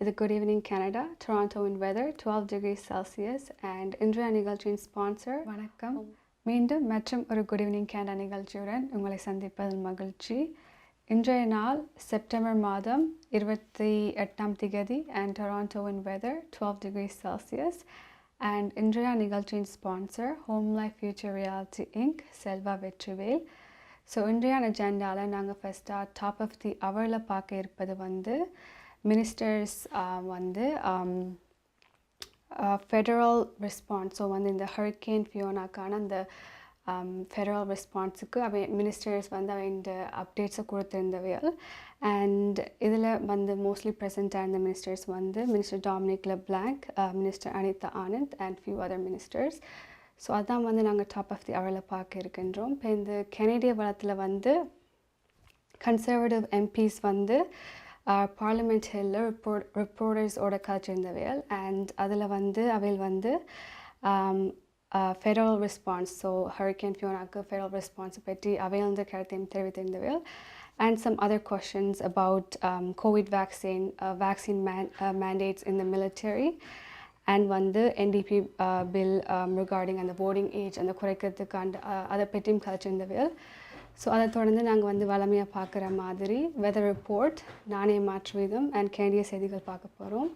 இது Good Evening Canada, Toronto in weather, 12 degrees Celsius and இன்றைய நிகழ்ச்சியின் ஸ்பான்சர் வணக்கம் மீண்டும் மற்றும் ஒரு Good Evening Canada நிகழ்ச்சியுடன் உங்களை சந்திப்பதில் மகிழ்ச்சி. இன்றைய நாள் செப்டம்பர் மாதம் 28ஆம் தேதி and Toronto in weather, 12 degrees Celsius and இன்றைய நிகழ்ச்சியின் sponsor Home Life Future Reality Inc. Selva Vetrivel. So இன்றைய அஜெண்டாவில் நாங்கள் ஃபஸ்ட்டாக டாப் ஆஃப் தி ஹவரில் பார்க்க இருப்பது வந்து மினிஸ்டர்ஸ் வந்து ஃபெடரல் ரெஸ்பான்ஸ். ஸோ வந்து இந்த ஹரிக்கேன் ஃபியோனாக்கான அந்த ஃபெடரல் ரெஸ்பான்ஸுக்கு மினிஸ்டர்ஸ் வந்து இந்த அப்டேட்ஸை கொடுத்துருந்தவையல். அண்ட் இதில் வந்து மோஸ்ட்லி ப்ரெசென்ட்டாக இருந்த மினிஸ்டர்ஸ் வந்து minister Dominic LeBlanc, minister Anita Anand and few other ministers. So அதான் வந்து நாங்கள் டாப் ஆஃப் தி ஹவரில் பார்க்க இருக்கின்றோம். இப்போ இந்த கனேடிய வளத்தில் வந்து கன்சர்வேட்டிவ் எம்பிஸ் வந்து பார்லிமெண்ட் ஹில்லில் ரிப்போர்ட்டர்ஸோட கழிச்சிருந்தவையல். அண்ட் அதில் வந்து அவையில் வந்து ஃபெடரல் ரெஸ்பான்ஸ், ஸோ ஹரிக்கேன் ஃபியோனாக்கு ஃபெடரல் ரெஸ்பான்ஸை பற்றி அவையில் வந்து கருத்தையும் தெரிவித்திருந்தவையல். And some other questions about COVID vaccine mandates in the military. And வந்து NDP bill regarding அந்த voting age அந்த குறைக்கிறதுக்கு அதை பற்றியும் கழிச்சிருந்தவையல். ஸோ அதை தொடர்ந்து நாங்கள் வந்து வளமையாக பார்க்குற மாதிரி வெதர் ரிப்போர்ட், நாணய மாற்று வீதம் அண்ட் கேண்டிய செய்திகள் பார்க்க போகிறோம்.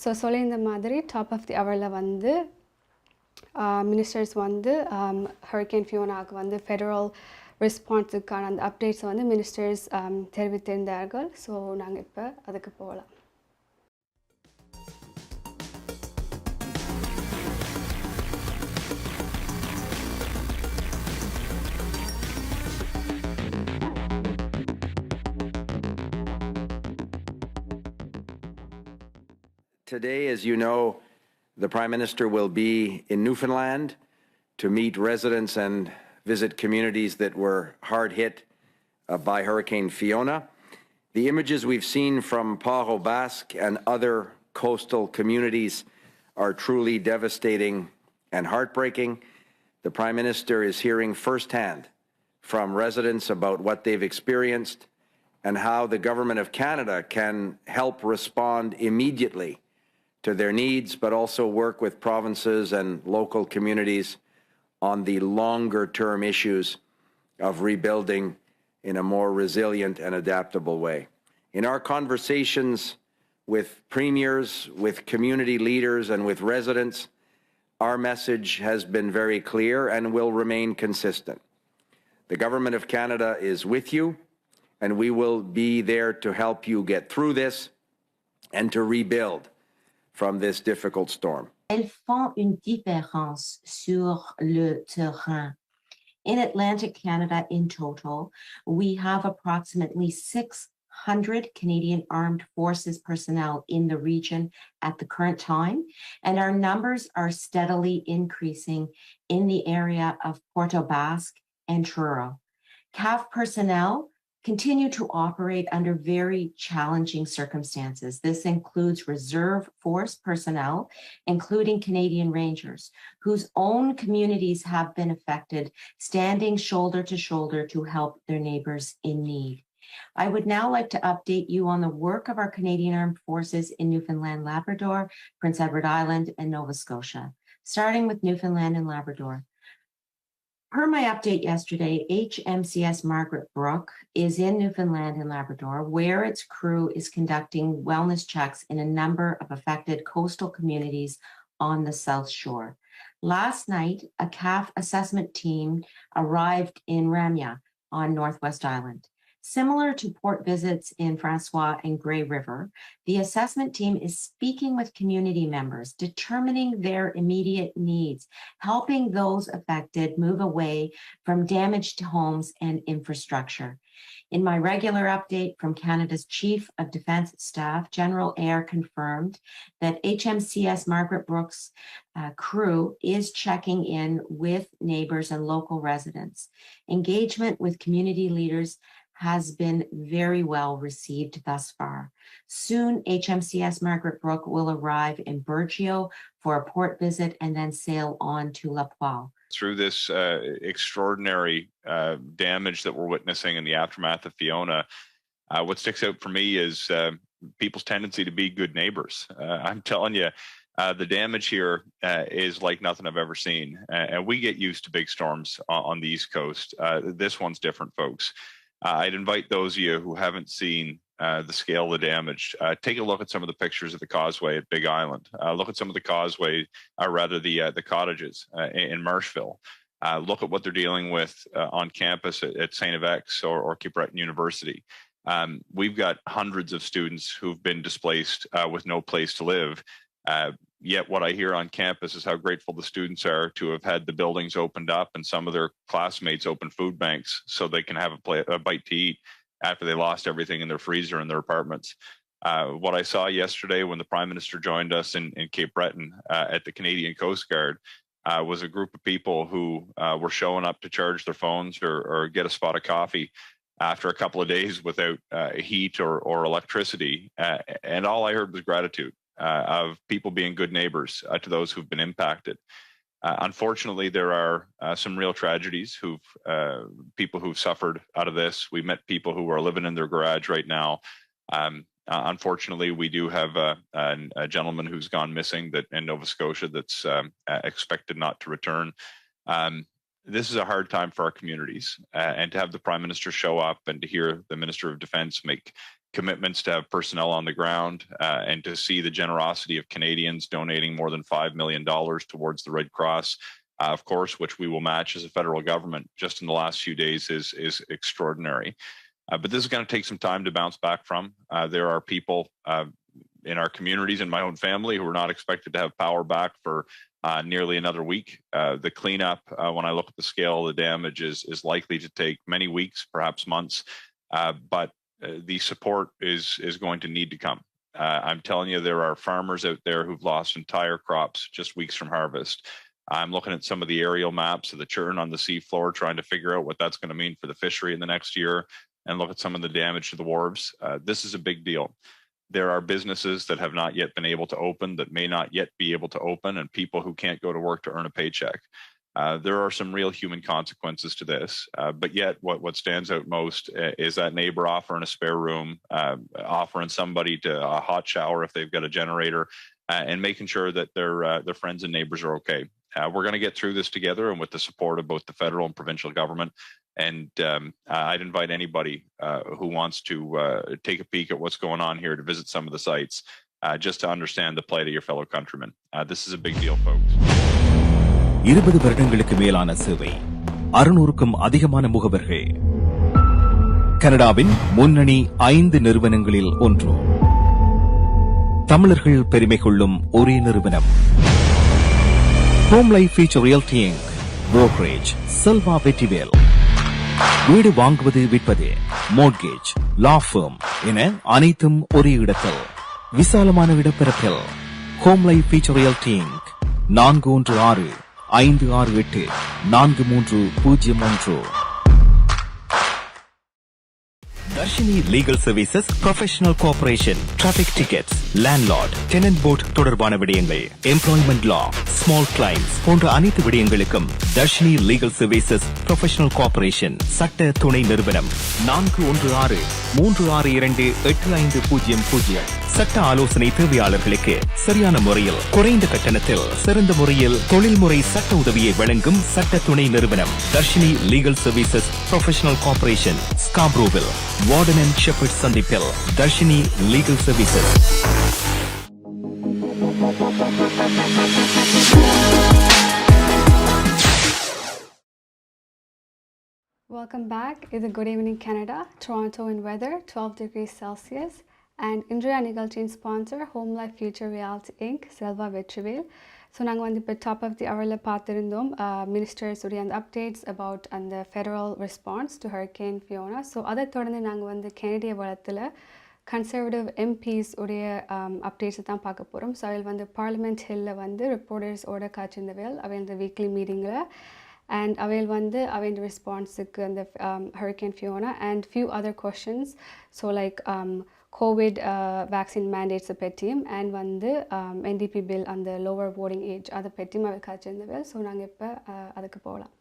ஸோ சொல்லியிருந்த மாதிரி டாப் ஆஃப் தி ஹவரில் வந்து மினிஸ்டர்ஸ் வந்து ஹரிக்கேன் ஃபியோனாவுக்கு வந்து ஃபெடரல் ரெஸ்பான்ஸுக்கான அந்த அப்டேட்ஸை வந்து மினிஸ்டர்ஸ் தெரிவித்திருந்தார்கள். ஸோ நாங்கள் இப்போ அதுக்கு போகலாம். Today, as you know, the Prime Minister will be in Newfoundland to meet residents and visit communities that were hard hit by Hurricane Fiona. The images we've seen from Port au Basque and other coastal communities are truly devastating and heartbreaking. The Prime Minister is hearing firsthand from residents about what they've experienced and how the Government of Canada can help respond immediately to their needs, but also work with provinces and local communities on the longer-term issues of rebuilding in a more resilient and adaptable way. In our conversations with premiers, with community leaders, and with residents, our message has been very clear and will remain consistent. The Government of Canada is with you, and we will be there to help you get through this and to rebuild from this difficult storm. Elles font une différence sur le terrain. In Atlantic Canada in total, we have approximately 600 Canadian Armed Forces personnel in the region at the current time, and our numbers are steadily increasing in the area of Port au Basque and Truro. CAF personnel continue to operate under very challenging circumstances. This includes reserve force personnel, including Canadian Rangers, whose own communities have been affected, standing shoulder to shoulder to help their neighbors in need. I would now like to update you on the work of our Canadian Armed Forces in Newfoundland, Labrador, Prince Edward Island, and Nova Scotia. Starting with Newfoundland and Labrador. Per my update yesterday, HMCS Margaret Brooke is in Newfoundland and Labrador, where its crew is conducting wellness checks in a number of affected coastal communities on the South Shore. Last night, a CAF assessment team arrived in Ramya on Northwest Island. Similar to port visits in Francois and Grey River, the assessment team is speaking with community members, determining their immediate needs, helping those affected move away from damaged homes and infrastructure. In my regular update from Canada's Chief of Defence Staff, General Eyre confirmed that HMCS Margaret Brooke's crew is checking in with neighbors and local residents. Engagement with community leaders has been very well received thus far. Soon, HMCS Margaret Brooke will arrive in Burgeo for a port visit and then sail on to La Poile. Through this extraordinary damage that we're witnessing in the aftermath of Fiona, what sticks out for me is people's tendency to be good neighbors. I'm telling you, the damage here is like nothing I've ever seen. And we get used to big storms on the East Coast. This one's different, folks. I'd invite those of you who haven't seen the scale of the damage, take a look at some of the pictures of the causeway at Big Island. Look at some of the causeway, the cottages in Marshville. Look at what they're dealing with on campus at St. FX or Cape Breton University. We've got hundreds of students who've been displaced with no place to live. Yet what I hear on campus is how grateful the students are to have had the buildings opened up and some of their classmates open food banks so they can have a bite to eat after they lost everything in their freezer in their apartments. What I saw yesterday when the Prime Minister joined us in Cape Breton at the Canadian Coast Guard was a group of people who were showing up to charge their phones or get a spot of coffee after a couple of days without heat or electricity. And all I heard was gratitude of people being good neighbors to those who've been impacted. Unfortunately, there are some real tragedies people who've suffered out of this. We met people who are living in their garage right now. Unfortunately, we do have a gentleman who's gone missing in Nova Scotia that's expected not to return. This is a hard time for our communities, and to have the Prime Minister show up and to hear the Minister of Defence make commitments to have personnel on the ground and to see the generosity of Canadians donating more than $5 million towards the Red Cross, of course, which we will match as a federal government just in the last few days is extraordinary. But this is going to take some time to bounce back from. There are people in our communities, in my own family, who are not expected to have power back for nearly another week. The cleanup, when I look at the scale of the damage, is likely to take many weeks, perhaps months. But the support is going to need to come. I'm telling you, there are farmers out there who've lost entire crops just weeks from harvest. I'm looking at some of the aerial maps of the churn on the seafloor, trying to figure out what that's going to mean for the fishery in the next year, and look at some of the damage to the wharves. This is a big deal. There are businesses that have not yet been able to open, that may not yet be able to open, and people who can't go to work to earn a paycheck. There are some real human consequences to this, but yet what stands out most is that neighbor offering a spare room, offering somebody a hot shower if they've got a generator, and making sure that their friends and neighbors are okay. We're going to get through this together, and with the support of both the federal and provincial government. And I'd invite anybody who wants to take a peek at what's going on here to visit some of the sites, just to understand the plight of your fellow countrymen. This is a big deal, folks. 20 வருடங்களுக்கு மேலான சேவை, 600க்கும் அதிகமான முகவர்கள், கனடாவின் முன்னணி 5 நிறுவனங்களில் ஒன்று, தமிழர்கள் பெருமை கொள்ளும் ஒரே நிறுவனம், Home life future realty Inc, brokerage Selva Vetrivel. வீடு வாங்குவது விற்பது, மோட்கேஜ், லா ஃபர்ம் என அனைத்தும் ஒரே இடத்தில், விசாலமான இடப்பரப்பில். Home life future realty inc, 416-568-4301. Darshini Legal Services Professional Cooperation, Traffic Tickets, Landlord, Tenant Board தொடர்பான விடயங்கள், Employment Law, Small Claims போன்ற அனைத்து விடயங்களுக்கும் Darshini Legal Services Professional Cooperation சட்ட துணை நிறுவனம் 416-362-8500. சட்ட ஆலோசனை தேவையாளர்களுக்கு சரியான முறையில், குறைந்த கட்டணத்தில், சிறந்த முறையில் தொழில்முறை சட்ட உதவியை வழங்கும் சட்ட துணை நிறுவனம் Darshini Legal Services Professional Cooperation, Scarborough, Warden and Shepherd சந்திப்பில் Darshini Legal Services. Welcome back. It's a Good Evening Canada, Toronto in weather, 12 degrees Celsius. And இன்றைய நிகழ்ச்சியின் sponsor Home life future reality Inc, Selva Vetrivel. So நாங்கள் வந்து இப்போ top of the ஹவரில் பார்த்துருந்தோம் மினிஸ்டர்ஸுடைய அந்த updates about அந்த federal response to hurricane Fiona. So அதை தொடர்ந்து நாங்கள் வந்து கனடிய வளத்தில் கன்சர்வேட்டிவ் எம்பிஸ் உடைய அப்டேட்ஸை தான் பார்க்க போகிறோம். ஸோ அவையில் வந்து பார்லிமெண்ட் ஹில்லில் வந்து ரிப்போர்ட்டர்ஸோட காய்ச்சிருந்தவையில் அவையில் இந்த வீக்லி மீட்டிங்கில் and அவையில் வந்து அவையின் ரெஸ்பான்ஸுக்கு அந்த hurricane Fiona and few other questions. So like COVID vaccine mandates பற்றியும் and வந்து NDP bill அந்த lower voting age அதை பற்றியும் அவை காய்ச்சிருந்தவையில். ஸோ நாங்கள் இப்போ அதுக்கு போகலாம்.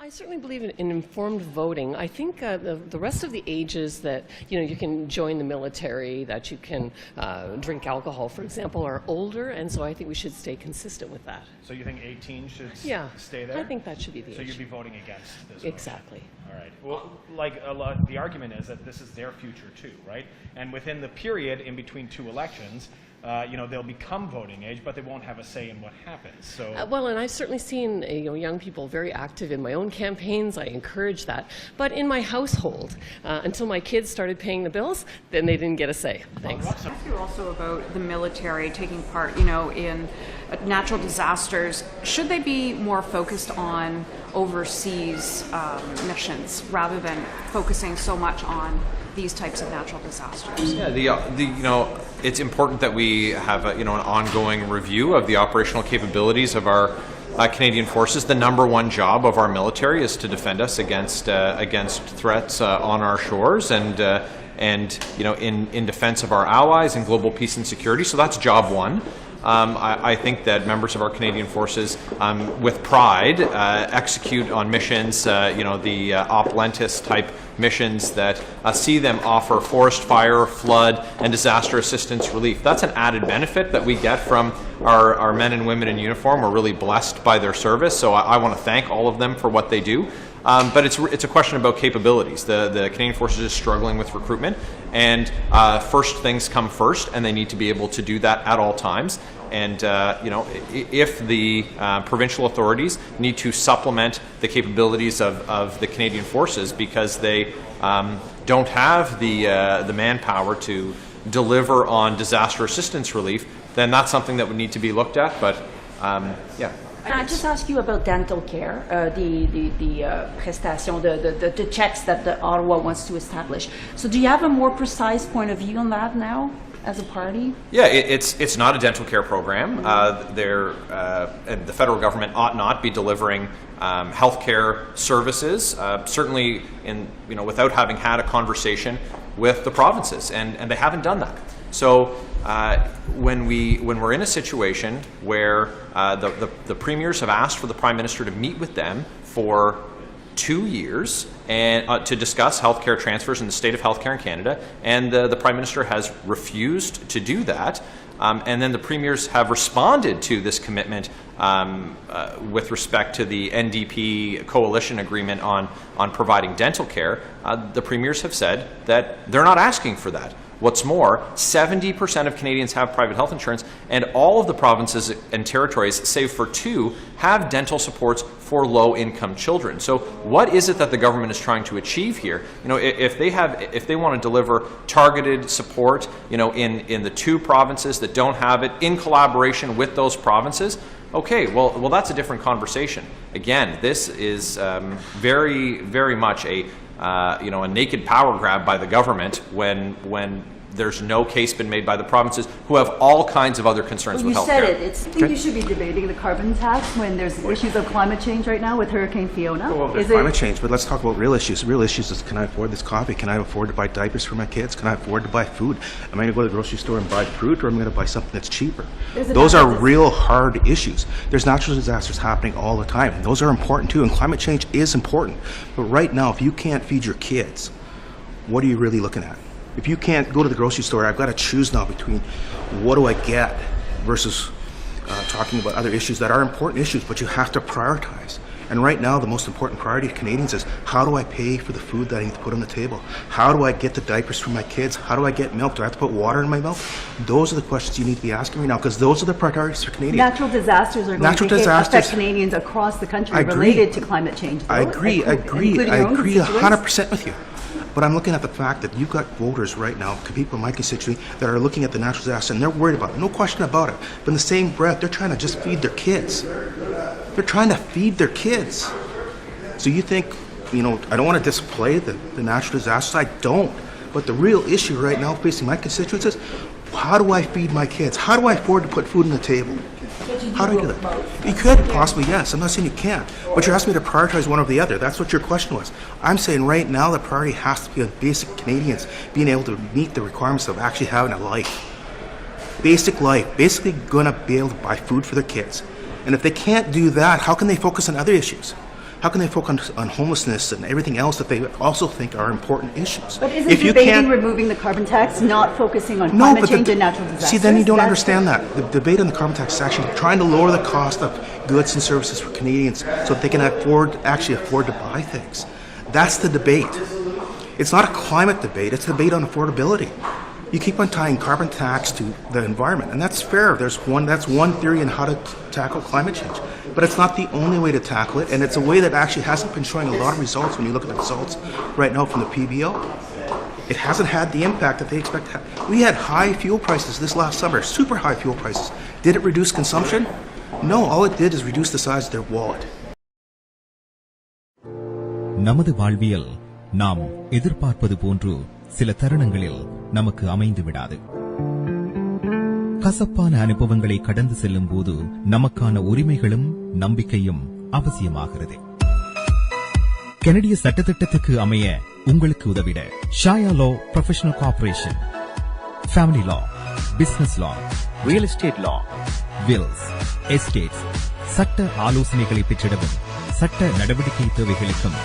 I certainly believe in informed voting. I think the rest of the ages that you can join the military, that you can drink alcohol, for example, are older, and so I think we should stay consistent with that. So you think 18 should stay there? I think that should be the age. So you'd be voting against this? Exactly. All right. Well, like the argument is that this is their future too, right? And within the period in between two elections, they'll become voting age, but they won't have a say in what happens. So well, and I've certainly seen young people very active in my own campaigns. I encourage that. But in my household, until my kids started paying the bills, then they didn't get a say. Thanks. I ask you also about the military taking part, in natural disasters. Should they be more focused on overseas missions rather than focusing so much on these types of natural disasters? Yeah, it's important that we have an ongoing review of the operational capabilities of our Canadian forces. The number one job of our military is to defend us against threats on our shores and in defense of our allies and global peace and security. So that's job one. I think that members of our Canadian forces, with pride, execute on missions, the Op Lentis type missions that see them offer forest fire, flood, and disaster assistance relief. That's an added benefit that we get from our men and women in uniform. We're really blessed by their service, so I want to thank all of them for what they do. But it's a question about capabilities. The Canadian Forces is struggling with recruitment, and first things come first, and they need to be able to do that at all times. And if the provincial authorities need to supplement the capabilities of the Canadian Forces because they don't have the manpower to deliver on disaster assistance relief, then that's something that would need to be looked at. But yeah. Can I just ask you about dental care, the prestation, the checks that the Ottawa wants to establish? So do you have a more precise point of view on that now as a party? Yeah, it's not a dental care program. And the federal government ought not be delivering healthcare services, certainly without having had a conversation with the provinces, and they haven't done that. So when we're in a situation where the premiers have asked for the Prime Minister to meet with them for 2 years and to discuss healthcare transfers in the state of healthcare in Canada, and the Prime Minister has refused to do that, and then the premiers have responded to this commitment with respect to the NDP coalition agreement on providing dental care. The premiers have said that they're not asking for that. What's more, 70% of Canadians have private health insurance, and all of the provinces and territories, save for 2, have dental supports for low-income children. So what is it that the government is trying to achieve here? If they want to deliver targeted support, in the 2 provinces that don't have it, in collaboration with those provinces, okay, well, that's a different conversation. Again, this is very, very much a naked power grab by the government when there's no case been made by the provinces, who have all kinds of other concerns with health care. You said it. I think you should be debating the carbon tax when there's issues of climate change right now with Hurricane Fiona. Well, there's climate change, but let's talk about real issues. Real issues is, can I afford this coffee? Can I afford to buy diapers for my kids? Can I afford to buy food? Am I going to go to the grocery store and buy fruit, or am I going to buy something that's cheaper? Those are real hard issues. There's natural disasters happening all the time, and those are important too, and climate change is important. But right now, if you can't feed your kids, what are you really looking at? If you can't go to the grocery store, I've got to choose now between what do I get versus talking about other issues that are important issues, but you have to prioritize. And right now, the most important priority of Canadians is, how do I pay for the food that I need to put on the table? How do I get the diapers for my kids? How do I get milk? Do I have to put water in my milk? Those are the questions you need to be asking right now, because those are the priorities for Canadians. Natural disasters are going to affect Canadians across the country related to climate change. I agree 100% with you. But I'm looking at the fact that you've got voters right now, people in my constituency, that are looking at the natural disaster and they're worried about it. No question about it. But in the same breath, they're trying to just feed their kids. They're trying to feed their kids. So you think, I don't want to display the natural disasters. I don't. But the real issue right now facing my constituents is, how do I feed my kids? How do I afford to put food on the table? How do I do that? You could possibly, yes. I'm not saying you can't. But you're asking me to prioritize one over the other. That's what your question was. I'm saying right now the priority has to be on basic Canadians being able to meet the requirements of actually having a life. Basic life. Basically going to be able to buy food for their kids. And if they can't do that, how can they focus on other issues? How can they focus on homelessness and everything else that they also think are important issues? But isn't debating removing the carbon tax not focusing on climate change and natural disasters? See, then you don't understand that. The debate on the carbon tax is actually trying to lower the cost of goods and services for Canadians so that they can actually afford to buy things. That's the debate. It's not a climate debate, it's a debate on affordability. You keep on tying carbon tax to the environment, and that's fair. That's one theory on how to tackle climate change. But it's not the only way to tackle it, and it's a way that actually hasn't been showing a lot of results when you look at the results right now from the PBO. It hasn't had the impact that they expect to have. We had high fuel prices this last summer, super high fuel prices. Did it reduce consumption? No, all it did is reduce the size of their wallet. நமது வாழ்வியல் நாம் எதிர்பார்ப்பது போன்று சில தருணங்களில் நமக்கு அமைந்து விடாது. கசப்பான அனுபவங்களை கடந்து செல்லும் போது நமக்கான உரிமைகளும் நம்பிக்கையும் அவசியமாகிறது. கனடிய சட்டத்திட்டத்துக்கு அமைய உங்களுக்கு உதவிட ஷாயா லா ப்ரொஃபஷனல் கார்ப்பரேஷன், ஃபேமிலி லா, பிசினஸ் லா, ரியல் எஸ்டேட் லா, வில்ஸ், எஸ்டேட்ஸ், சட்ட ஆலோசனைகளை பெற்றிடவும் சட்ட நடவடிக்கை தேவைகளுக்கும்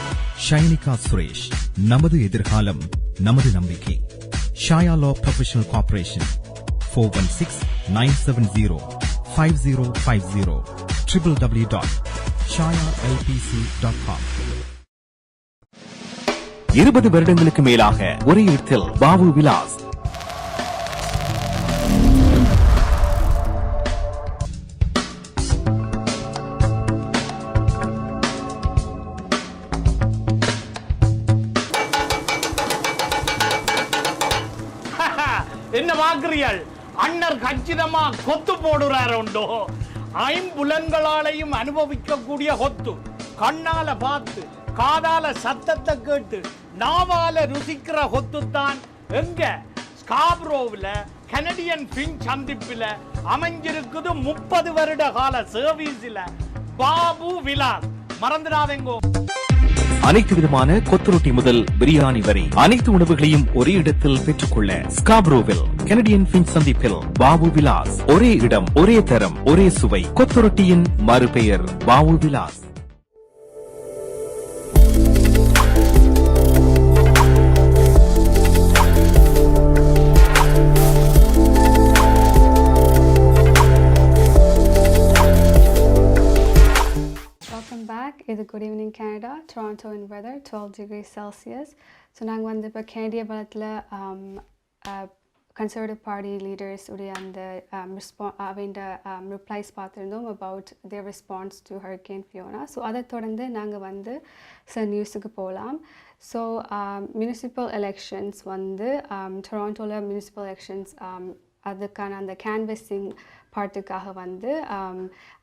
ஷைனிகா சுரேஷ். நமது எதிர்காலம் நமது நம்பிக்கை. ஷாயா லா ப்ரொஃபஷனல் கார்ப்பரேஷன் 416-970-5050 www.shayalpc.com. 20 வருடங்களுக்கு மேலாக ஒரே இடத்தில் பாபு விலாஸ். என்ன வாக்குறியாள்? அண்ணர் கச்சிதமா கொத்து போடுறாருண்டோ. ஐம்புலன்களாலையும் அனுபவிக்கக்கூடிய கொத்து. கண்ணால பார்த்து, காதால சத்தத்தை கேட்டு, நாவால ருசிக்கிற கொத்து தான் எங்க ஸ்காப்ரோவில் கனடியன் பின் சந்திப்பில் அமைஞ்சிருக்குது. 30 வருட கால சர்வீஸ்ல பாபு விலாஸ். மறந்துடாதேங்கோ. அனைத்து விதமான கொத்துரொட்டி முதல் பிரியாணி வரை அனைத்து உணவுகளையும் ஒரே இடத்தில் பெற்றுக்கொள்ள ஸ்காப்ரோவில் கனடியன் பின் சந்திப்பில் பாபு விலாஸ். ஒரே இடம், ஒரே தரம், ஒரே சுவை. கொத்துரொட்டியின் மறுபெயர் பாபு விலாஸ். இது குட் ஈவினிங் கனடா. டொராண்டோ இன் வெதர் 12 degrees Celsius. ஸோ நாங்கள் வந்து இப்போ கனடிய பலத்தில் கன்சர்வேட்டிவ் பார்ட்டி லீடர்ஸ் உடைய அந்த அவண்ட ரிப்ளைஸ் பார்த்துருந்தோம் about their response to hurricane Fiona. So அதை தொடர்ந்து நாங்கள் வந்து சில நியூஸுக்கு போகலாம். ஸோ மியூனிசிபல் எலெக்ஷன்ஸ் வந்து டொராண்டோவில் மியூனிசிபல் எலெக்ஷன்ஸ் அதுக்கான அந்த கேன்வஸிங் பார்ட்டுக்காக வந்து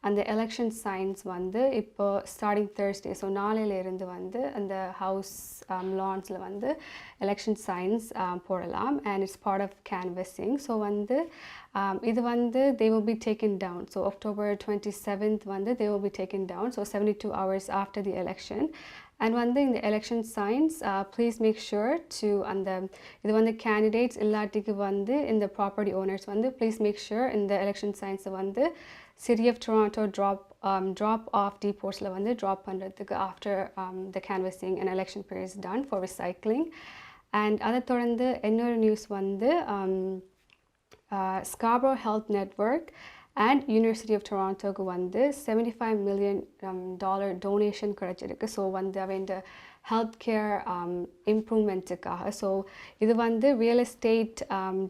அந்த எலெக்ஷன் சைன்ஸ் வந்து இப்போ ஸ்டார்டிங் Thursday, ஸோ நாளையிலேருந்து வந்து அந்த ஹவுஸ் லான்ஸில் வந்து எலெக்ஷன் சைன்ஸ் போடலாம். And it's part of canvassing. So வந்து இது வந்து they will be taken down. So October 27th வந்து they will be taken down. So 72 hours after the election. And வந்து இந்த election signs please make sure to அந்த இது வந்து candidates இல்லாட்டிக்கு வந்து இந்த ப்ராப்பர்ட்டி ஓனர்ஸ் வந்து ப்ளீஸ் மேக் ஷுர் இந்த எலெக்ஷன் சைன்ஸை வந்து city of Toronto drop off டீபோர்ட்ஸில் வந்து ட்ராப் பண்ணுறதுக்கு after the canvassing and election period is done for recycling. And அதை தொடர்ந்து இன்னொரு நியூஸ் வந்து Scarborough health network and university of டொராண்டோக்கு வந்து $75 million டொனேஷன் கிடச்சிருக்கு. ஸோ வந்து அவன் ஹெல்த் கேர் இம்ப்ரூவ்மெண்ட்டுக்காக. ஸோ இது வந்து ரியல் எஸ்டேட்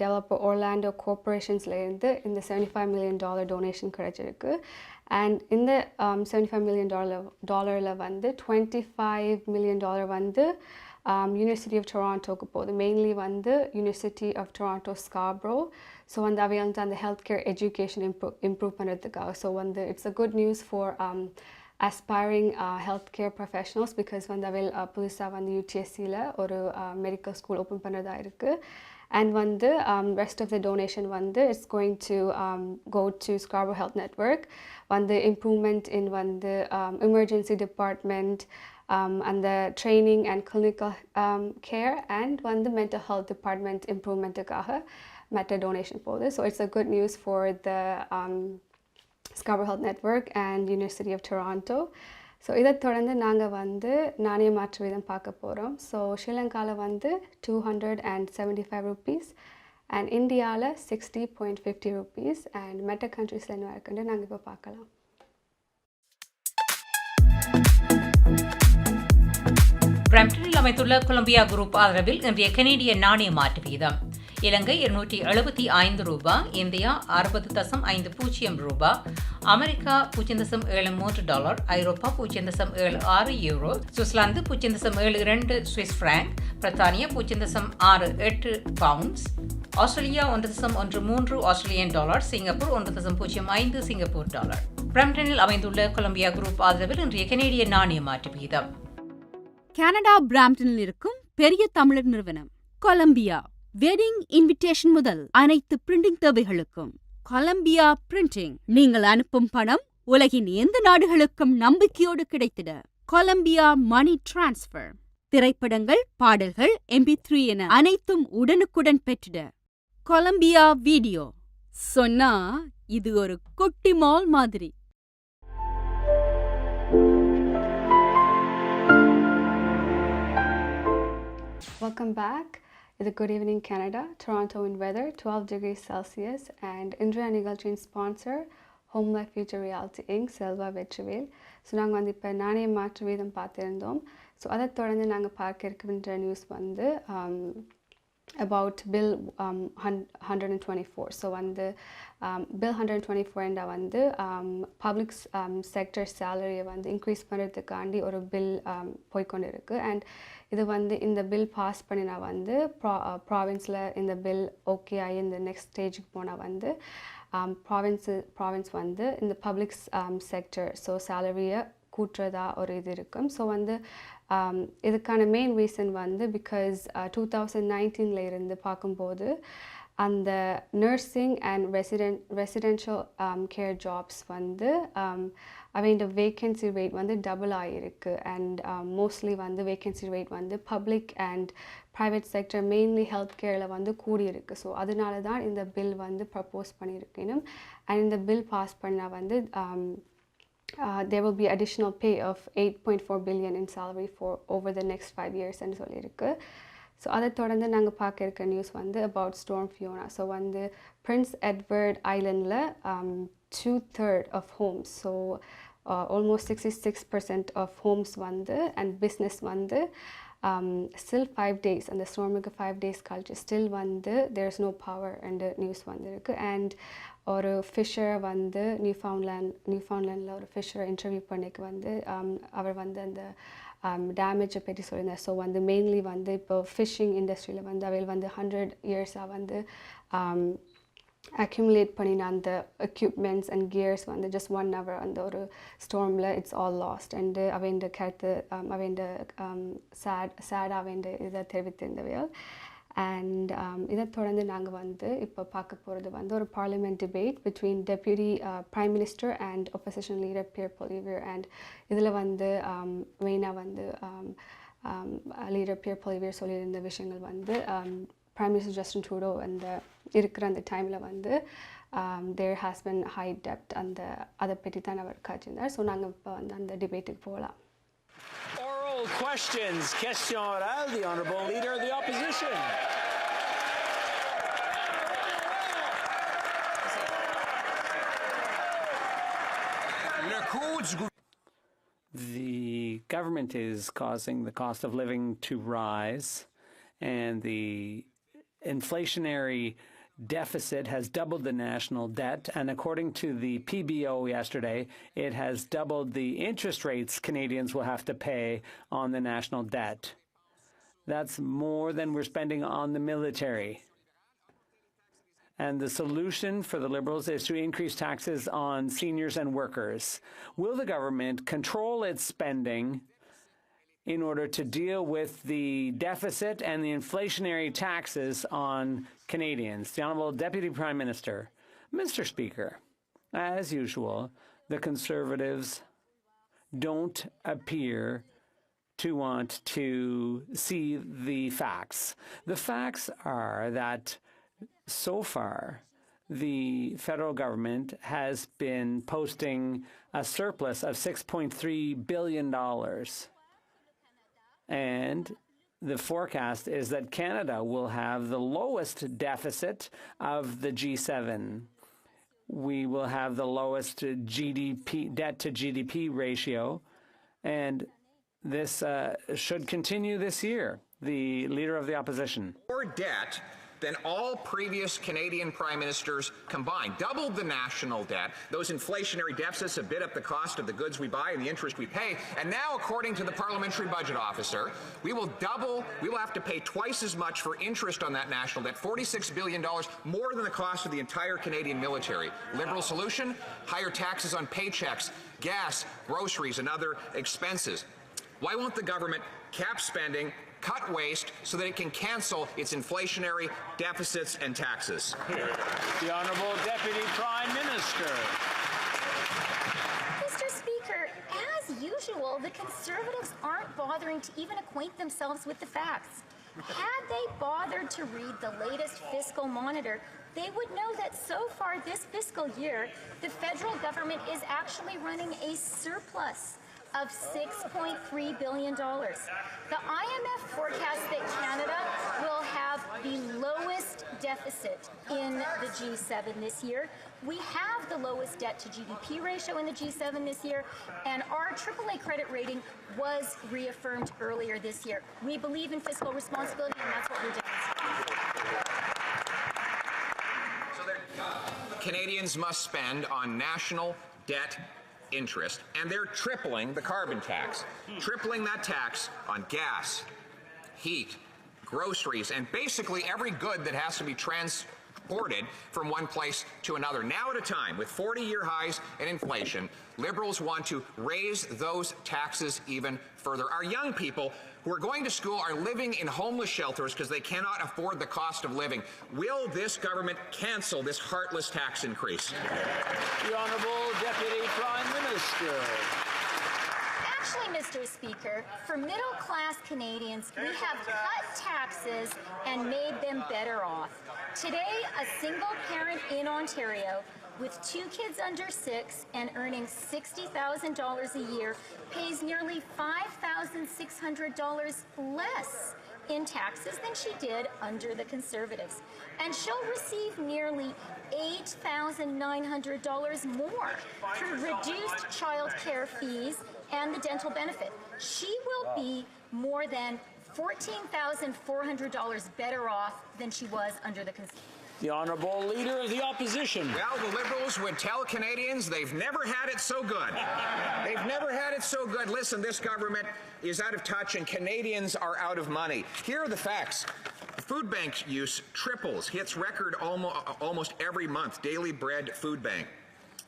டெவலப்பர் ஒர்லாண்டோ கார்பரேஷன்ஸ்லேருந்து இந்த $75 million டொனேஷன் கிடச்சிருக்கு. அண்ட் இந்த $75 million வந்து $25 million வந்து யூனிவர்சிட்டி ஆஃப் டொராண்டோக்கு போகுது. மெயின்லி வந்து University of Toronto Scarborough. So வந்து அவை வந்து அந்த ஹெல்த் கேர் எஜுகேஷன் இம்ப்ரூவ் பண்ணுறதுக்காக. ஸோ வந்து it's a good news for aspiring healthcare professionals because வந்து அவை புதுசாக வந்து UTSCயில் ஒரு மெடிக்கல் ஸ்கூல் ஓப்பன் பண்ணுறதா இருக்குது. And வந்து rest of the donation வந்து it's going to go to Scarborough Health Network. வந்து improvement in வந்து emergency department and the training and clinical care and வந்து mental health department improvementக்காக meta donation போகுது. So it's a good news for the Scarborough Health Network and University of Toronto. So இதை தொடர்ந்து நாங்கள் வந்து நாணய மாற்று வீதம் பார்க்க போகிறோம். ஸோ ஸ்ரீலங்காவில் வந்து 275 rupees அண்ட் இந்தியாவில் 60.50 rupees அண்ட் மெட்ட கண்ட்ரீஸில் என்ன இருக்குன்னு நாங்கள் இப்போ பார்க்கலாம். பிரம்டனில் அமைந்துள்ள கொலம்பியா குரூப் ஆதரவில் இன்றைய கனேடிய நாணய மாற்று வீதம். இலங்கை 275 ரூபாய், இந்தியா 60.50 ரூபாய், America $0.73, Europe $0.76 euro, Switzerland $0.72 Swiss franc, பிரித்தானியா $0.68 pounds, Australia 1.13 Australian dollar, Singapore 1.05 Singapore dollar. பிரம்டனில் அமைந்துள்ள கொலம்பியா குரூப் ஆதரவில் இன்றைய கனேடிய நாணய மாற்று வீதம். கனடா பிராம்டனில் இருக்கும் பெரிய தமிழர் நிறுவனம் கொலம்பியா. வெட்டிங் இன்விடேஷன் முதல் அனைத்து பிரிண்டிங் தேவைகளுக்கும் கொலம்பியா பிரிண்டிங். நீங்கள் அனுப்பும் பணம் உலகின் எந்த நாடுகளுக்கும் நம்பிக்கையோடு கிடைத்திட கொலம்பியா மணி டிரான்ஸ்ஃபர். திரைப்படங்கள், பாடல்கள், MP3 என அனைத்தும் உடனுக்குடன் பெற்றிட கொலம்பியா வீடியோ. சொன்னா இது ஒரு குட்டி மால் மாதிரி. Welcome back. It's a good evening, Canada. Toronto in weather, 12 degrees Celsius. And Indra Nigalchin sponsor, Home Life Future Reality Inc., Selva Vetravel. So, நாங்கள் வந்து இப்போ நாணய மாற்று வீதம் பார்த்துருந்தோம். ஸோ அதை தொடர்ந்து நாங்கள் பார்க்க இருக்கின்ற நியூஸ் வந்து about Bill 124. So வந்து Bill 124 என்ற வந்து பப்ளிக் செக்டர் சேலரியை வந்து இன்க்ரீஸ் பண்ணுறதுக்காண்டி ஒரு பில் போய்கொண்டு இருக்குது. அண்ட் இது வந்து இந்த பில் பாஸ் பண்ணினா வந்து ப்ராவின்ஸில் இந்த பில் ஓகே ஆகி இந்த நெக்ஸ்ட் ஸ்டேஜுக்கு போனால் வந்து ப்ராவின்ஸ் வந்து இந்த பப்ளிக் செக்டர் ஸோ சேலரியை கூட்டுறதா ஒரு இது இருக்கும். ஸோ வந்து இதுக்கான மெயின் ரீசன் வந்து பிகாஸ் 2019 இருந்து பார்க்கும்போது அந்த nursing and residential care jobs வந்து அவையோட வேக்கன்சி ரேட் வந்து டபுள் ஆகிருக்கு. அண்ட் மோஸ்ட்லி வந்து வேக்கன்சி ரேட் வந்து public and private sector mainly health கேரில் வந்து கூடியிருக்கு. ஸோ அதனால தான் இந்த பில் வந்து ப்ரப்போஸ் பண்ணியிருக்கணும். அண்ட் இந்த பில் பாஸ் பண்ணால் வந்து there will be additional pay of 8.4 billion in salary for over the next 5 years ன்னு சொல்லியிருக்கு. ஸோ அதை தொடர்ந்து நாங்கள் பார்க்க இருக்க நியூஸ் வந்து about Storm Fiona. ஸோ வந்து Prince Edward ஐலண்டில் 2/3 of homes, so almost 66% of homes வந்து and business வந்து still 5 days, அந்த ஸ்டோர்முக்கு 5 days கழிச்சு still வந்து there's no power and news வந்திருக்கு. அண்ட் ஒரு ஃபிஷரை வந்து நியூஃபவுண்ட்லேண்டில் ஒரு ஃபிஷரை இன்டர்வியூ பண்ணிக்கு வந்து அவர் வந்து அந்த டேமேஜை பற்றி சொல்லியிருந்தார். ஸோ வந்து மெயின்லி வந்து இப்போ ஃபிஷ்ஷிங் இண்டஸ்ட்ரியில் வந்து அவையில் வந்து 100 years-ஆக வந்து அக்யூமுலேட் பண்ணின அந்த எக்யூப்மெண்ட்ஸ் அண்ட் கியர்ஸ் வந்து ஜஸ்ட் 1 hour அந்த ஒரு ஸ்டோர்மில் இட்ஸ் ஆல் லாஸ்ட். அண்டு அவைண்ட கருத்து அவைண்ட சேட் அவைண்ட இதை தெரிவித்திருந்தவையால். அண்ட் இதை தொடர்ந்து நாங்கள் வந்து இப்போ பார்க்க போகிறது வந்து ஒரு parliament debate between deputy prime minister and opposition leader Pierre Poilievre. And இதில் வந்து மெயினாக வந்து லீடர் பியர் பொலிவியர் சொல்லியிருந்த விஷயங்கள் வந்து பிரைம் மினிஸ்டர் ஜஸ்டின் ட்ரூடோ அந்த இருக்கிற அந்த டைமில் வந்து தேர் ஹாஸ் பின் ஹை டெப்ட் அதை பற்றி தான் அவர் காய்ச்சிருந்தார். ஸோ நாங்கள் இப்போ வந்து அந்த டிபேட்டுக்கு போகலாம். Oral questions. Question orale, the Honourable Leader of the Opposition. The government is causing the cost of living to rise, and the inflationary deficit has doubled the national debt, and according to the PBO yesterday, it has doubled the interest rates Canadians will have to pay on the national debt. That's more than we're spending on the military. And the solution for the Liberals is to increase taxes on seniors and workers. Will the government control its spending in order to deal with the deficit and the inflationary taxes on Canadians? The Honourable Deputy Prime Minister. Mr. Speaker, as usual, the Conservatives don't appear to want to see the facts. The facts are that so far the federal government has been posting a surplus of $6.3 billion. And the forecast is that Canada will have the lowest deficit of the G7. We will have the lowest GDP, debt to GDP ratio, and this should continue this year. The Leader of the Opposition. More debt than all previous Canadian prime ministers combined. Doubled the national debt. Those inflationary deficits have bid up the cost of the goods we buy and the interest we pay. And now, according to the parliamentary budget officer, we will have to pay twice as much for interest on that national debt, $46 billion, more than the cost of the entire Canadian military. Liberal solution? Higher taxes on paychecks, gas, groceries, and other expenses. Why won't the government cap spending, cut waste, so that it can cancel its inflationary deficits and taxes? The Honourable Deputy Prime Minister. Mr. Speaker, as usual, the Conservatives aren't bothering to even acquaint themselves with the facts. Had they bothered to read the latest fiscal monitor, they would know that so far this fiscal year, the federal government is actually running a surplus of $6.3 billion. The IMF forecasts that Canada will have the lowest deficit in the G7 this year. We have the lowest debt to GDP ratio in the G7 this year, and our AAA credit rating was reaffirmed earlier this year. We believe in fiscal responsibility, and that's what we're doing. So Canadians must spend on national debt interest, and they're tripling the carbon tax, tripling that tax on gas, heat, groceries, and basically every good that has to be transported from one place to another. Now at a time with 40-year highs in inflation, Liberals want to raise those taxes even further. Our young people who are going to school are living in homeless shelters because they cannot afford the cost of living. Will this government cancel this heartless tax increase? The Honourable Deputy Prime Minister. Actually, Mr. Speaker, for middle-class Canadians, we have cut taxes and made them better off. Today, a single parent in Ontario with 2 kids under 6 and earning $60,000 a year pays nearly $5,600 less in taxes than she did under the Conservatives. And she'll receive nearly $8,900 more through reduced child care fees and the dental benefit. She will be more than $14,400 better off than she was under the Conservatives. The Honourable Leader of the Opposition. Well, the Liberals would tell Canadians they've never had it so good. They've never had it so good. Listen, this government is out of touch and Canadians are out of money. Here are the facts. Food bank use triples, hits record almost every month. Daily Bread Food Bank.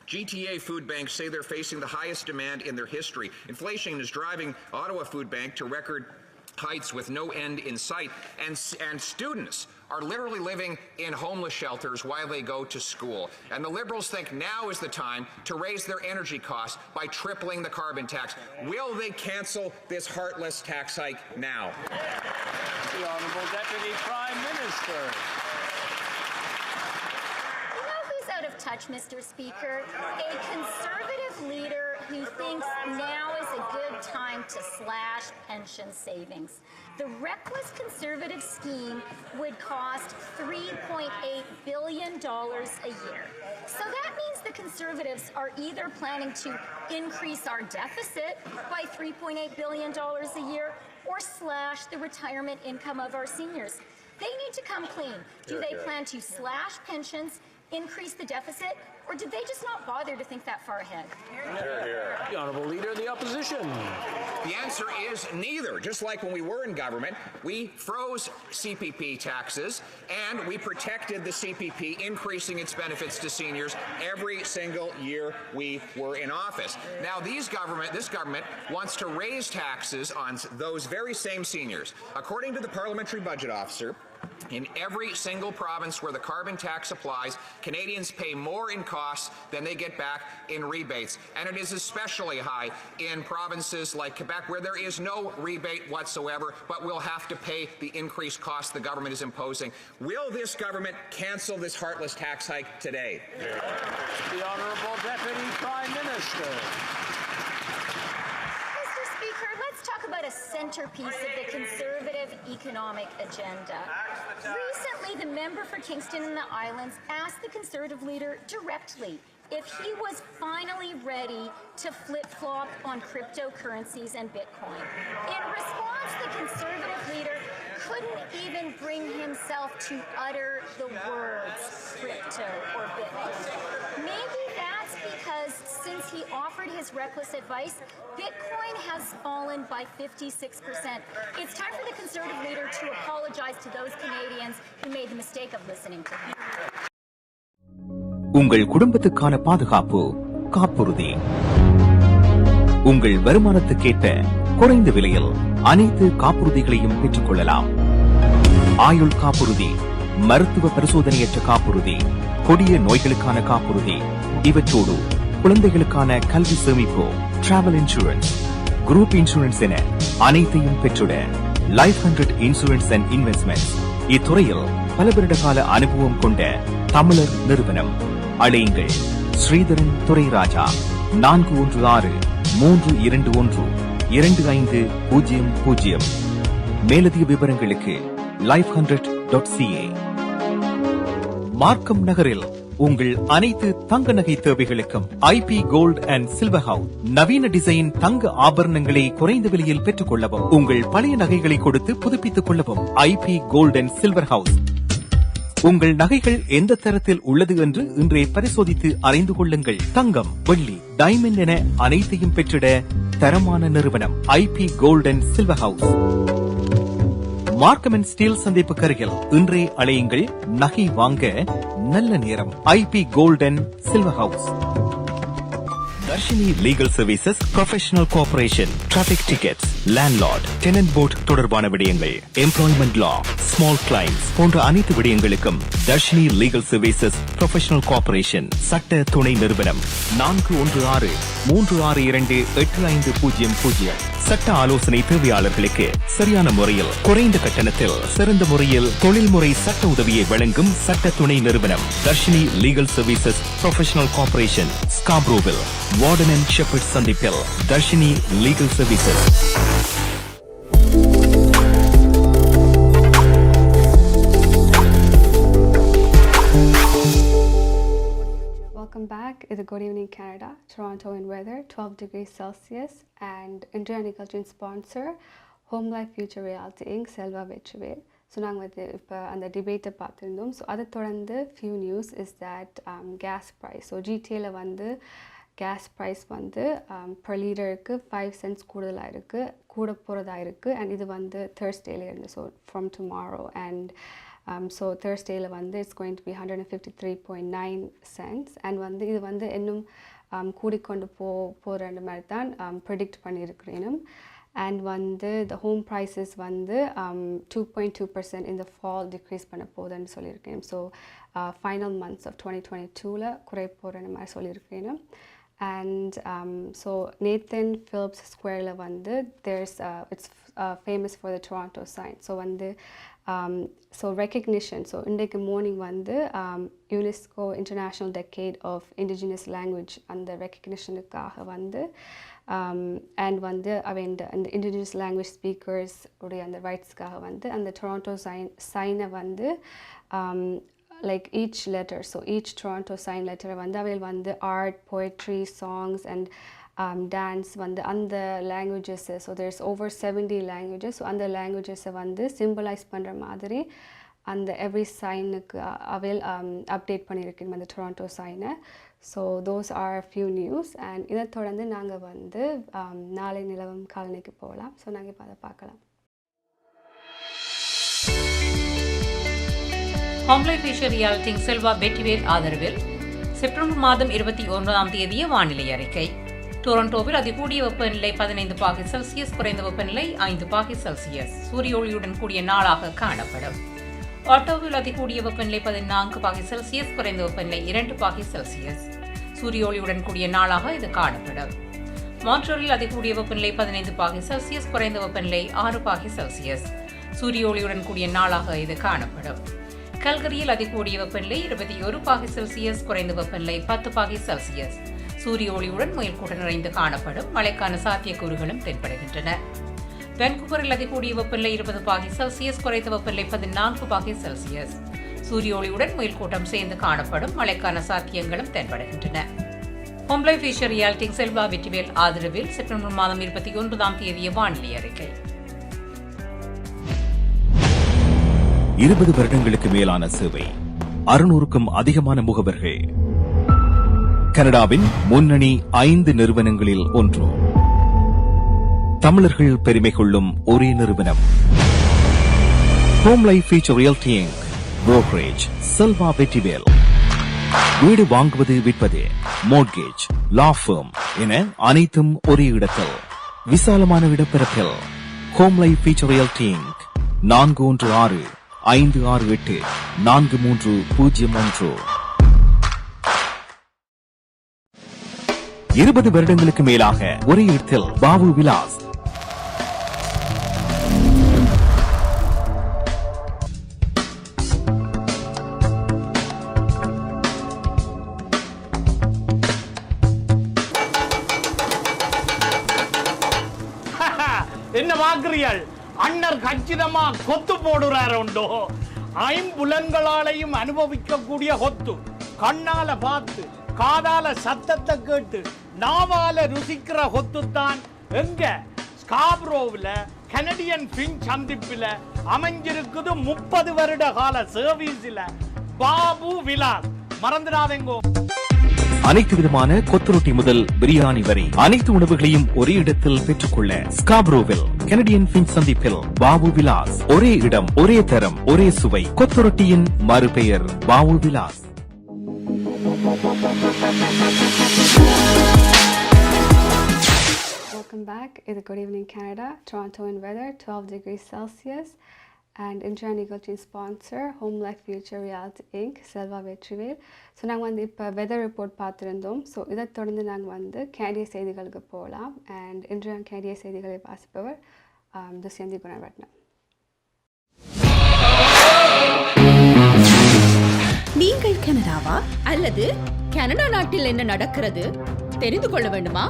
GTA food banks say they're facing the highest demand in their history. Inflation is driving Ottawa Food Bank to record heights with no end in sight, and students are literally living in homeless shelters while they go to school. And the Liberals think now is the time to raise their energy costs by tripling the carbon tax. Will they cancel this heartless tax hike now? The Honourable Deputy Prime Minister. You know who's out of touch, Mr. Speaker? A Conservative leader who thinks now is a good time to slash pension savings. The reckless Conservative scheme would cost $3.8 billion a year. So that means the Conservatives are either planning to increase our deficit by $3.8 billion a year or slash the retirement income of our seniors. They need to come clean. Do they plan to slash pensions, increase the deficit, or did they just not bother to think that far ahead? The Honourable Leader of the Opposition. The answer is neither. Just like when we were in government, we froze CPP taxes and we protected the CPP, increasing its benefits to seniors every single year we were in office. Now, this government wants to raise taxes on those very same seniors. According to the parliamentary budget officer, in every single province where the carbon tax applies, Canadians pay more in costs than they get back in rebates. And it is especially high in provinces like Quebec, where there is no rebate whatsoever, but will have to pay the increased costs the government is imposing. Will this government cancel this heartless tax hike today? The Honourable Deputy Prime Minister. Mr. Speaker, let's talk about a centerpiece of the Conservative economic agenda. Recently, the member for Kingston and the Islands asked the Conservative leader directly if he was finally ready to flip-flop on cryptocurrencies and Bitcoin. In response, the Conservative leader couldn't even bring himself to utter the words crypto or Bitcoin. Maybe that's because since he offered his reckless advice, Bitcoin has fallen by 56%. It's time for the Conservative leader to apologize to those Canadians who made the mistake of listening to him. உங்கள் குடும்பத்துக்கான பாதுகாப்பு காப்புறுதி. உங்கள் வருமானத்துக்கேற்ப குறைந்த விலையில் அனைத்து காப்புறுதிகளையும் பெற்றுக் கொள்ளலாம். ஆயுள் காப்புறுதி, மருத்துவ பரிசோதனையற்ற காப்புறுதி, கொடிய நோய்களுக்கான காப்புறுதி, இவற்றோடு குழந்தைகளுக்கான கல்வி சேமிப்பு, டிராவல் இன்சூரன்ஸ், குரூப் இன்சூரன்ஸ் என அனைத்தையும் பெற்றுட லைஃப் 100 இன்சூரன்ஸ் அண்ட் இன்வெஸ்ட்மெண்ட்ஸ் இத்துறையில் பல வருட கால அனுபவம் கொண்ட தமிழர் நிறுவனம். அழையுங்கள் ஸ்ரீதரன் துரைராஜா 416-321-2500. மேலதிக விவரங்களுக்கு life100.ca. மார்க்கம் நகரில் உங்கள் அனைத்து தங்க நகை தேவைகளுக்கும் IP gold and silver House நவீன டிசைன் தங்க ஆபரணங்களை குறைந்த விலையில் பெற்றுக் கொள்ளவும், உங்கள் பழைய நகைகளை கொடுத்து புதுப்பித்துக் கொள்ளவும் IP gold and silver House. உங்கள் நகைகள் எந்த தரத்தில் உள்ளது என்று இன்றே பரிசோதித்து அறிந்து கொள்ளுங்கள். தங்கம், வெள்ளி, டைமண்ட் என அனைத்தையும் பெற்றிட தரமான நிறுவனம் IP gold and silver house. Markham and Steeles சந்திப்பு கருகில் இன்றே அழையுங்கள். நகை வாங்க நல்ல நேரம். IP gold and silver house. Darshini legal services professional corporation, traffic tickets, landlord, tenant board தொடர்பான விடயங்கள், எம்ப்ளாய்மெண்ட் லா, ஸ்மால் கிளைம்ஸ் போன்ற அனைத்து விடயங்களுக்கும் Darshini legal services professional corporation சட்ட துணை நிறுவனம் 416-362-8500. சட்ட ஆலோசனை தேவையாளர்களுக்கு சரியான முறையில் குறைந்த கட்டணத்தில் சிறந்த முறையில் தொழில்முறை சட்ட உதவியை வழங்கும் சட்ட துணை நிறுவனம் Darshini legal services professional corporation, ஸ்காப்ரோவில், வார்டன் அண்ட் ஷெப்பர்ட் சந்திப்பில் Darshini legal services. Welcome back. It's a Good Evening Canada, Toronto in weather, 12 degrees Celsius, and India Agriculture sponsor, Home Life Future Reality Inc. Selva Vetrivel. So நாங்கள் வந்து இப்போ அந்த டிபேட்டை பார்த்துருந்தோம். So அதை தொடர்ந்து few news is that gas price. So ஜிடிஏல வந்து gas price வந்து per literக்கு 5 cents கூடுதலாக இருக்குது, கூட போகிறதா இருக்குது. அண்ட் இது வந்து Thursdayல இருந்து, so from tomorrow. And so Thursdayல வந்து it's going to be 153.9 cents. And வந்து இது வந்து இன்னும் கூடிக்கொண்டு போகிற மாதிரி தான் ப்ரெடிக்ட் பண்ணியிருக்கிறேனும். And வந்து the home prices வந்து 2.2% in the fall decrease பண்ண போகுதுன்னு சொல்லியிருக்கேன். ஸோ final months of 2022ல குறை போகிற மாதிரி சொல்லியிருக்கேனும். And so Nathan Phillips Squareல வந்து there's it's famous for the Toronto sign. So வந்து so recognition. So இன்றைக்கு மார்னிங் வந்து UNESCO International Decade of Indigenous Language அந்த ரெக்கக்னிஷனுக்காக வந்து and வந்து அந்த Indigenous language speakers உடைய அந்த ரைட்ஸ்க்காக வந்து அந்த Toronto sign வந்து like each letter, so each Toronto sign letter வந்து அவையில் வந்து art, poetry, songs and dance வந்து அந்த languages. So there's over 70 languages. So அந்த languages வந்து symbolize பண்ணுற மாதிரி அந்த every sign-க்கு அவையில் update பண்ணியிருக்கேன் அந்த Toronto sign-ஐ. So those are a few news. And இதை தொடர்ந்து நாங்கள் வந்து நாளை நிலவும் காலனிக்கு போகலாம். ஸோ நாங்கள் இப்போ அதை பார்க்கலாம். Home life future realty Selva Vetrivel ஆதரவில் செப்டம்பர் மாதம் 21ஆம் தேதிய வானிலை அறிக்கை. டொரண்டோவில் அதிகூடிய வெப்பநிலை 15 பாகை செல்சியஸ், குறைந்த வெப்பநிலை 5 பாகை செல்சியஸ், சூரிய ஒளியுடன் கூடிய நாளாக காணப்படும். ஆட்டோவில் அதிகூடிய வெப்பநிலை 14 பாகை செல்சியஸ், குறைந்த வெப்பநிலை 2 பாகை செல்சியஸ், சூரிய ஒளியுடன் கூடிய நாளாக இது காணப்படும். மான்ட்ரீலில் அதிகூடிய வெப்பநிலை 15 பாகை செல்சியஸ், குறைந்த வெப்பநிலை 6 பாகை செல்சியஸ். சூரிய ஒளியுடன் கூடிய நாளாக இது காணப்படும். கல்கரியில் அதிகூடிய வெப்பநிலை 21 பாகை செல்சியஸ், குறைந்த வெப்பநிலை 10 பாகை செல்சியஸ். சூரிய ஒளியுடன் முயல்கூட்டம் நிறைந்து காணப்படும். மழைக்கான சாத்தியக்கூறுகளும் தென்படுகின்றன. வான்கூவரில் அதிகூடிய வெப்பநிலை 20 பாகை செல்சியஸ், குறைந்த வெப்பநிலை 14 பாகை செல்சியஸ். சூரிய ஒளியுடன் முயல்கூட்டம் சேர்ந்து காணப்படும். மழைக்கான சாத்தியங்களும் தென்படுகின்றன. Home life future realty Selva Vetrivel ஆதரவில் செப்டம்பர் மாதம் 29ஆம் தேதிய வானிலை அறிக்கை. 20 வருடங்களுக்கு மேலான சேவை, 600க்கும் அதிகமான முகவர்கள், கனடாவின் முன்னணி 5 நிறுவனங்களில் ஒன்று, தமிழர்கள் பெருமை கொள்ளும் ஒரே நிறுவனம், Home life future reality Inc. Brokerage Selva Vetrivel. வீடு வாங்குவது, விற்பது, மோர்ட்கேஜ், லா ஃபர்ம் என அனைத்தும் ஒரே இடத்தில், விசாலமான இடப்பரப்பில். Home life future reality inc. 416-568-4301. 20 வருடங்களுக்கு மேலாக ஒரே இடத்தில் பாபு விலாஸ். என்ன வாக்குறியாள்? அண்ணர் கச்சிதமா கொத்து போடுறாருண்டோ. ஐம்புலன்களாலையும் அனுபவிக்கக்கூடிய கொத்து. கண்ணால பார்த்து, காதால சத்தத்தை கேட்டு, நாவால ருசிக்கிற கொத்து தான் எங்க ஸ்காப்ரோவில் கனடியன் பின் சந்திப்பில் அமைஞ்சிருக்குது. 30 வருட கால சர்வீஸ்ல பாபு விலாஸ். மறந்துடாதேங்கோ. அனைத்து விதமான கொத்துரொட்டி முதல் பிரியாணி வரை அனைத்து உணவுகளையும் ஒரே இடத்தில் பெற்றுக்கொள்ள ஸ்காப்ரோவில் கனடியன் பின் சந்திப்பில் பாபு விலாஸ். ஒரே இடம், ஒரே தரம், ஒரே சுவை. கொத்துரொட்டியின் மறுபெயர் Babu Vilas. Welcome back. It's Good Evening Canada. Toronto in weather 12 degrees Celsius. And இன்றைய நிகழ்ச்சியின் sponsor Home life future reality Inc. Selva Vetrivel. So நாங்கள் வந்து இப்போ வெதர் ரிப்போர்ட் பார்த்துருந்தோம். ஸோ இதை தொடர்ந்து நாங்கள் வந்து கேண்டிய செய்திகளுக்கு போகலாம். அண்ட் இன்றைய கேண்டிய செய்திகளை வாசிப்பவர் துஷ்யந்தி குணவர்ணன். நீங்கள் கனடாவா அல்லது கனடா நாட்டில் என்ன நடக்கிறது தெரிந்து கொள்ள வேண்டுமா?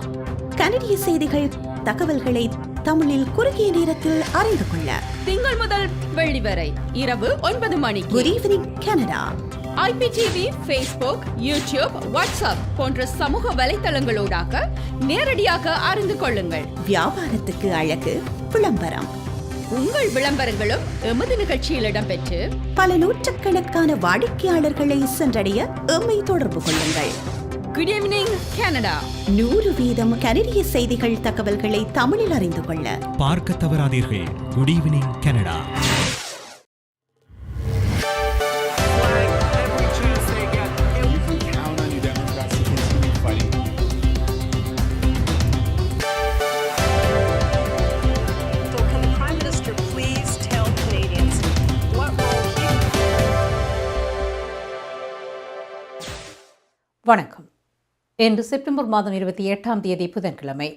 கனடிய செய்திகள், தகவல்களை தமிழில் குறுகிய நேரத்தில் அறிந்து கொள்ள திங்கள் முதல் வெள்ளி வரை இரவு 9 மணிக்கு good evening Canada IPTV, Facebook, YouTube, WhatsApp போன்ற சமூக வலைத்தளங்களோடாக நேரடியாக அறிந்து கொள்ளுங்கள். வியாபாரத்துக்கு அழகு விளம்பரம். உங்கள் விளம்பரங்களும் எமது நிகழ்ச்சியில் இடம்பெற்று பல நூற்றுக்கணக்கான வாடிக்கையாளர்களை சென்றடைய எம்மை தொடர்பு கொள்ளுங்கள். Good evening Canada. 100% கனடிய செய்திகள், தகவல்களை தமிழில் அறிந்து கொள்ள பார்க்க தவறாதீர்கள். Good evening Canada. வணக்கம். இன்று செப்டம்பர் மாதம் 28ஆம் தேதி புதன்கிழமை.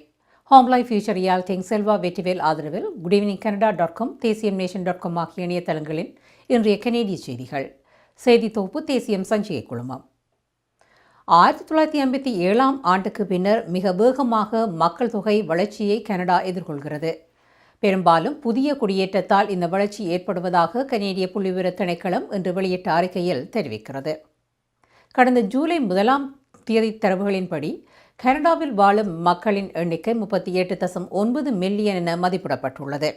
Home life future realty Selva Vetrivel ஆதரவில் குட் ஈவினிங் canada.com, தேசியம்நேஷன்.com ஆகிய இணையதளங்களின் இன்றைய கனேடிய செய்திகள். செய்தி தொகுப்பு தேசியம் சஞ்சிகை குழுமம். 1957ஆம் ஆண்டுக்கு பின்னர் மிக வேகமாக மக்கள் தொகை வளர்ச்சியை கனடா எதிர்கொள்கிறது. பெரும்பாலும் புதிய குடியேற்றத்தால் இந்த வளர்ச்சி ஏற்படுவதாக கனேடிய புள்ளிவிவர திணைக்களம் இன்று வெளியிட்ட அறிக்கையில் தெரிவிக்கிறது. கடந்த ஜூலை 1ஆம் தேதி தரவுகளின்படி கனடாவில் வாழும் மக்களின் எண்ணிக்கை 38.9 மில்லியன் என மதிப்பிடப்பட்டுள்ளது.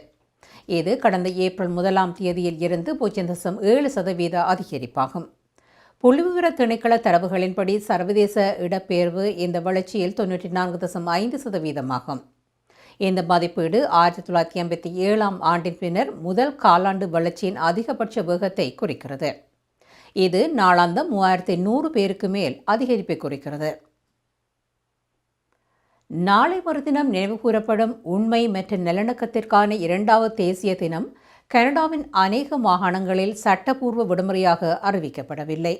இது கடந்த ஏப்ரல் 1ஆம் தேதியில் இருந்து 0.7% அதிகரிப்பாகும். புள்ளிவிவர திணைக்கள தரவுகளின்படி சர்வதேச இடப்பெயர்வு இந்த வளர்ச்சியில் 94.5% ஆகும். இந்த மதிப்பீடு 1957ஆம் ஆண்டின் பின்னர் முதல் காலாண்டு வளர்ச்சியின் அதிகபட்ச வேகத்தை குறிக்கிறது. இது நாளாந்தம் 3100 பேருக்கு மேல் அதிகரிப்பை குறிக்கிறது. நாளை மறுதினம் நினைவு கூறப்படும் உண்மை மற்றும் நல்லிணக்கத்திற்கான 2வது தேசிய தினம் கனடாவின் அநேக மாகாணங்களில் சட்டப்பூர்வ விடுமுறையாக அறிவிக்கப்படவில்லை.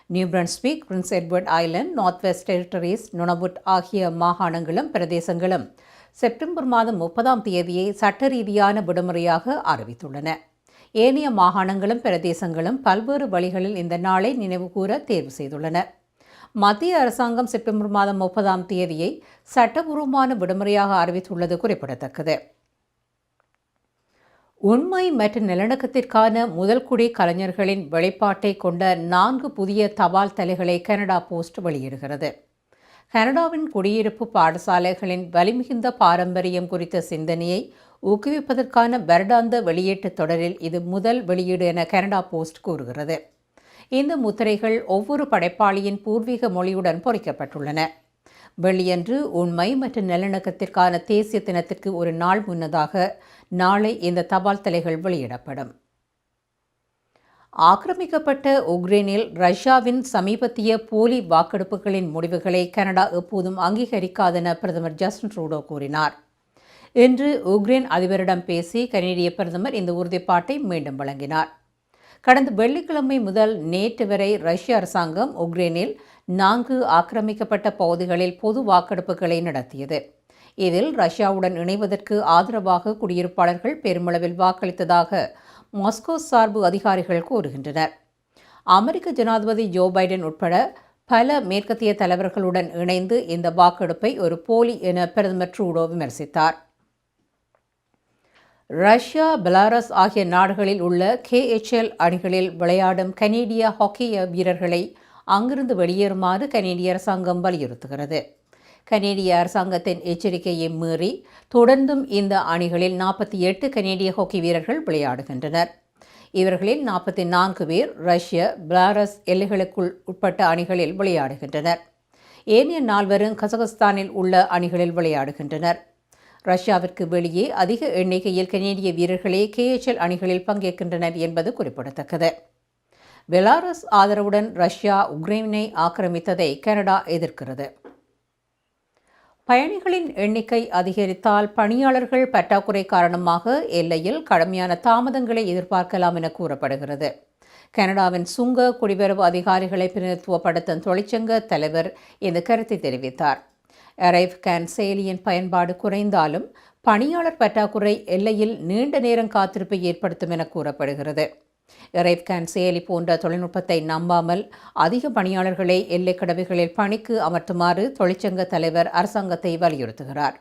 New Brunswick, Prince Edward Island, Northwest Territories, Nunavut ஆகிய மாகாணங்களும் பிரதேசங்களும் செப்டம்பர் மாதம் 30ஆம் தேதியை சட்ட ரீதியான விடுமுறையாக அறிவித்துள்ளன. ஏனைய மாகாணங்களும் பிரதேசங்களும் பல்வேறு வழிகளில் இந்த நாளை நினைவுகூர தேர்வு செய்துள்ளன. மத்திய அரசாங்கம் செப்டம்பர் மாதம் 30ஆம் தேதியை சட்டபூர்வமான விடுமுறையாக அறிவித்துள்ளது குறிப்பிடத்தக்கது. உண்மை மற்றும் நல்லிணக்கத்திற்கான முதல் குடி கலைஞர்களின் வெளிப்பாட்டை கொண்ட 4 புதிய தபால் தலைகளை கனடா போஸ்ட் வெளியிடுகிறது. கனடாவின் குடியிருப்பு பாடசாலைகளின் வலிமிகுந்த பாரம்பரியம் குறித்த சிந்தனையை ஊக்குவிப்பதற்கான வருடாந்த வெளியீட்டுத் தொடரில் இது முதல் வெளியீடு என கனடா போஸ்ட் கூறுகிறது. இந்த முத்திரைகள் ஒவ்வொரு படைப்பாளியின் பூர்வீக மொழியுடன் பொறிக்கப்பட்டுள்ளன. வெள்ளியன்று உண்மை மற்றும் நல்லிணக்கத்திற்கான தேசிய தினத்திற்கு ஒரு நாள் முன்னதாக நாளை இந்த தபால் தலைகள் வெளியிடப்படும். ஆக்கிரமிக்கப்பட்ட உக்ரைனில் ரஷ்யாவின் சமீபத்திய போலி வாக்கெடுப்புகளின் முடிவுகளை கனடா எப்போதும் அங்கீகரிக்காதென பிரதமர் ஜஸ்டின் ட்ரூடோ கூறினார். இன்று உக்ரைன் அதிபரிடம் பேசி கனேடிய பிரதமர் இந்த உறுதிப்பாட்டை மீண்டும் வழங்கினார். கடந்த வெள்ளிக்கிழமை முதல் நேற்று வரை ரஷ்ய அரசாங்கம் உக்ரைனில் 4 ஆக்கிரமிக்கப்பட்ட பகுதிகளில் பொது வாக்கெடுப்புகளை நடத்தியது. இதில் ரஷ்யாவுடன் இணைவதற்கு ஆதரவாக குடியிருப்பாளர்கள் பெருமளவில் வாக்களித்ததாக மாஸ்கோ சார்பு அதிகாரிகள் கூறுகின்றனர். அமெரிக்க ஜனாதிபதி ஜோ பைடன் உட்பட பல மேற்கத்திய தலைவர்களுடன் இணைந்து இந்த வாக்கெடுப்பை ஒரு போலி என பிரதமர் ட்ரூடோ விமர்சித்தார். ரஷ்யா, பெலாரஸ் ஆகிய நாடுகளில் உள்ள KHL அணிகளில் விளையாடும் கனேடிய ஹாக்கி வீரர்களை அங்கிருந்து வெளியேறுமாறு கனேடிய அரசாங்கம் வலியுறுத்துகிறது. கனேடிய அரசாங்கத்தின் எச்சரிக்கையை மீறி தொடர்ந்தும் இந்த அணிகளில் 48 கனேடிய ஹாக்கி வீரர்கள் விளையாடுகின்றனர். இவர்களில் 44 பேர் ரஷ்ய, பெலாரஸ் எல்லைகளுக்குள் உட்பட்ட அணிகளில் விளையாடுகின்றனர். ஏனைய 4 கசகஸ்தானில் உள்ள அணிகளில் விளையாடுகின்றனர். ரஷ்யாவிற்கு வெளியே அதிக எண்ணிக்கையில் கனேடிய வீரர்களே KHL அணிகளில் பங்கேற்கின்றனர் என்பது குறிப்பிடத்தக்கது. பெலாரஸ் ஆதரவுடன் ரஷ்யா உக்ரைனை ஆக்கிரமித்ததை கனடா எதிர்க்கிறது. பயணிகளின் எண்ணிக்கை அதிகரித்தால் பணியாளர்கள் பற்றாக்குறை காரணமாக எல்லையில் கடுமையான தாமதங்களை எதிர்பார்க்கலாம் என கூறப்படுகிறது. கனடாவின் சுங்க குடிவரவு அதிகாரிகளை பிரதிநிதித்துவப்படுத்தும் தொழிற்சங்க தலைவர் இந்த கருத்தை தெரிவித்தார். அரைவ் கேன் செயலியின் பயன்பாடு குறைந்தாலும் பணியாளர் பற்றாக்குறை எல்லையில் நீண்ட நேரம் காத்திருப்பை ஏற்படுத்தும் என கூறப்படுகிறது. அரைவ் கேன் செயலி போன்ற தொழில்நுட்பத்தை நம்பாமல் அதிக பணியாளர்களை எல்லை கடவைகளில் பணிக்கு அமர்த்துமாறு தொழிற்சங்க தலைவர் அரசாங்கத்தை வலியுறுத்துகிறார்.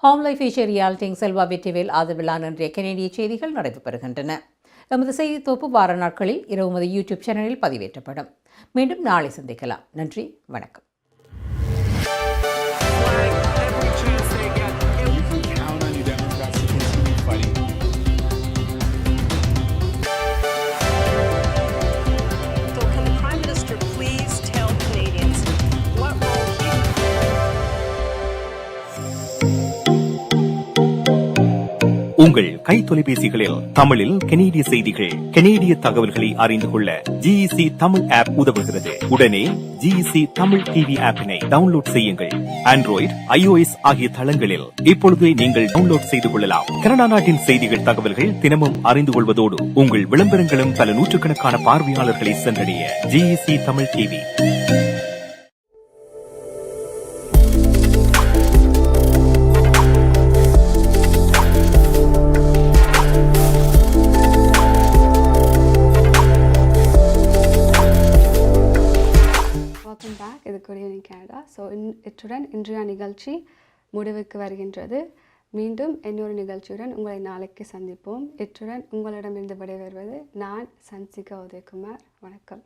ஹோம் லைஃப் ஃபீச்சர் ரியாலிட்டிங் செல்வா வெற்றிவேல் ஆதரவிலான இன்றைய கனேடிய செய்திகள் நடைபெறுகின்றன. எமது செய்தி தொகுப்பு வார நாட்களில் இரவு யூடியூப் சேனலில் பதிவேற்றப்படும். மீண்டும் நாளை சந்திக்கலாம். நன்றி, வணக்கம். உங்கள் கை தொலைபேசிகளில் தமிழில் கனேடிய செய்திகள், கனேடிய தகவல்களை அறிந்து கொள்ள GEC தமிழ் ஆப் உதவுகிறது. உடனே GEC தமிழ் டிவி ஆப்பினை டவுன்லோட் செய்யுங்கள். ஆண்ட்ராய்டு, iOS ஆகிய தளங்களில் இப்பொழுதே நீங்கள் டவுன்லோட் செய்து கொள்ளலாம். கனடா நாட்டின் செய்திகள், தகவல்கள் தினமும் அறிந்து கொள்வதோடு உங்கள் விளம்பரங்களும் பல நூற்றுக்கணக்கான பார்வையாளர்களை சென்றடைய GEC Tamil TV. Good evening, Canada. So, இத்துடன் இன்றைய நிகழ்ச்சி முடிவுக்கு வருகின்றது. மீண்டும் இன்னொரு நிகழ்ச்சியுடன் உங்களை நாளைக்கு சந்திப்போம். இத்துடன் உங்களிடமிருந்து விடைபெறுவது நான் சன்சிகா உதயகுமார். வணக்கம்.